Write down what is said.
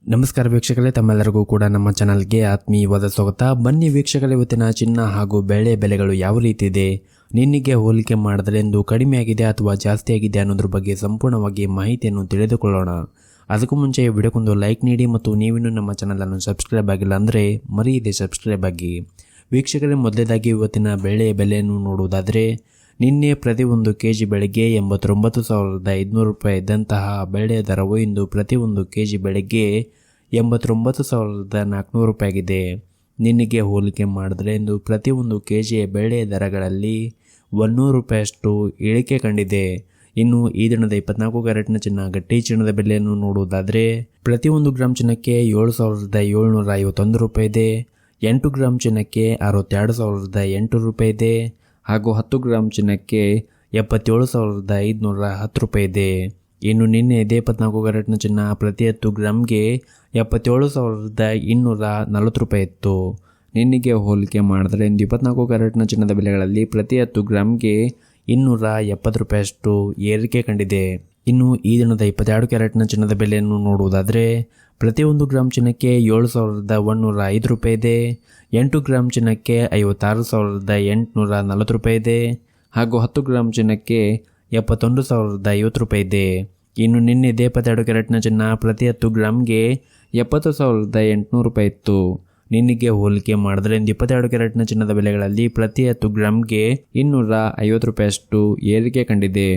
ನಮಸ್ಕಾರ ವೀಕ್ಷಕರೇ, ತಮ್ಮೆಲ್ಲರಿಗೂ ಕೂಡ ನಮ್ಮ ಚಾನಲ್ಗೆ ಆತ್ಮೀಯವಾದ ಸ್ವಾಗತ. ಬನ್ನಿ ವೀಕ್ಷಕರೇ, ಇವತ್ತಿನ ಚಿನ್ನ ಹಾಗೂ ಬೆಳೆ ಬೆಲೆಗಳು ಯಾವ ರೀತಿ ಇದೆ, ನಿನ್ನೆಗೆ ಹೋಲಿಕೆ ಮಾಡಿದರೆ ಎಂದು ಕಡಿಮೆ ಆಗಿದೆ ಅಥವಾ ಜಾಸ್ತಿ ಆಗಿದೆ ಅನ್ನೋದ್ರ ಬಗ್ಗೆ ಸಂಪೂರ್ಣವಾಗಿ ಮಾಹಿತಿಯನ್ನು ತಿಳಿದುಕೊಳ್ಳೋಣ. ಅದಕ್ಕೂ ಮುಂಚೆ ವಿಡಿಯೋಕ್ಕೊಂದು ಲೈಕ್ ನೀಡಿ ಮತ್ತು ನೀವಿನ್ನೂ ನಮ್ಮ ಚಾನಲನ್ನು ಸಬ್ಸ್ಕ್ರೈಬ್ ಆಗಿಲ್ಲ ಅಂದರೆ ಮರೆಯದೆ ಸಬ್ಸ್ಕ್ರೈಬ್ ಆಗಿ. ವೀಕ್ಷಕರೇ, ಮೊದಲೇದಾಗಿ ಇವತ್ತಿನ ಬೆಳೆ ಬೆಲೆಯನ್ನು ನೋಡುವುದಾದರೆ, ನಿನ್ನೆ ಪ್ರತಿ 1 ಕೆಜಿ ಬೆಳೆಗೆ 89,500 ರೂಪಾಯಿ ಇದ್ದಂತಹ ಬೆಳೆ ದರವು ಇಂದು ಪ್ರತಿ 1 ಕೆಜಿ ಬೆಳೆಗೆ 89,400 ರೂಪಾಯಿ ಆಗಿದೆ. ನಿನ್ನೆಗೆ ಹೋಲಿಕೆ ಮಾಡಿದರೆ ಇಂದು ಪ್ರತಿ 1 ಕೆಜಿಯ ಬೆಳೆ ದರಗಳಲ್ಲಿ 100 ರೂಪಾಯಿಯಷ್ಟು ಇಳಿಕೆ ಕಂಡಿದೆ. ಇನ್ನು ಈ ದಿನದ 24 ಕ್ಯಾರೆಟ್ನ ಚಿನ್ನ ಗಟ್ಟಿ ಚಿನ್ನದ ಬೆಲೆಯನ್ನು ನೋಡುವುದಾದರೆ, ಪ್ರತಿ 1 ಗ್ರಾಮ್ ಚಿನ್ನಕ್ಕೆ 7,751 ರೂಪಾಯಿ ಇದೆ. 8 ಗ್ರಾಮ್ ಚಿನ್ನಕ್ಕೆ 62,800 ರೂಪಾಯಿ ಇದೆ ಹಾಗೂ 10 ಗ್ರಾಮ್ ಚಿನ್ನಕ್ಕೆ 77,510 ರೂಪಾಯಿ ಇದೆ. ಇನ್ನು ನಿನ್ನೆ ಇದೇ 24 ಕ್ಯಾರೆಟ್ನ ಚಿನ್ನ ಪ್ರತಿ 10 ಗ್ರಾಮ್ಗೆ 77,240 ರೂಪಾಯಿ ಇತ್ತು. ನಿನ್ನೆಗೆ ಹೋಲಿಕೆ ಮಾಡಿದರೆ ಇಂದು 24 ಕ್ಯಾರೆಟ್ನ ಚಿನ್ನದ ಬೆಲೆಗಳಲ್ಲಿ ಪ್ರತಿ 10 ಗ್ರಾಮ್ಗೆ 270 ರೂಪಾಯಿಯಷ್ಟು ಏರಿಕೆ ಕಂಡಿದೆ. ಇನ್ನು ಈ ದಿನದ 22 ಕ್ಯಾರೆಟ್ನ ಚಿನ್ನದ ಬೆಲೆಯನ್ನು ನೋಡುವುದಾದರೆ, ಪ್ರತಿ 1 ಗ್ರಾಮ್ ಚಿನ್ನಕ್ಕೆ 7,105 ರೂಪಾಯಿ ಇದೆ. 8 ಗ್ರಾಮ್ ಚಿನ್ನಕ್ಕೆ 56,840 ರೂಪಾಯಿ ಇದೆ ಹಾಗೂ 10 ಗ್ರಾಮ್ ಚಿನ್ನಕ್ಕೆ 71,050 ರೂಪಾಯಿ ಇದೆ. ಇನ್ನು ನಿನ್ನೆ ಇದೇ 22 ಕ್ಯಾರೆಟ್ನ ಚಿನ್ನ ಪ್ರತಿ 10 ಗ್ರಾಮ್ಗೆ 70,800 ರೂಪಾಯಿ ಇತ್ತು. ನಿನ್ನೆಗೆ ಹೋಲಿಕೆ ಮಾಡಿದರೆ ಇಂದು 22 ಕ್ಯಾರೆಟ್ನ ಚಿನ್ನದ ಬೆಲೆಗಳಲ್ಲಿ ಪ್ರತಿ 10 ಗ್ರಾಮ್ಗೆ 250 ರೂಪಾಯಿಯಷ್ಟು ಏರಿಕೆ ಕಂಡಿದೆ.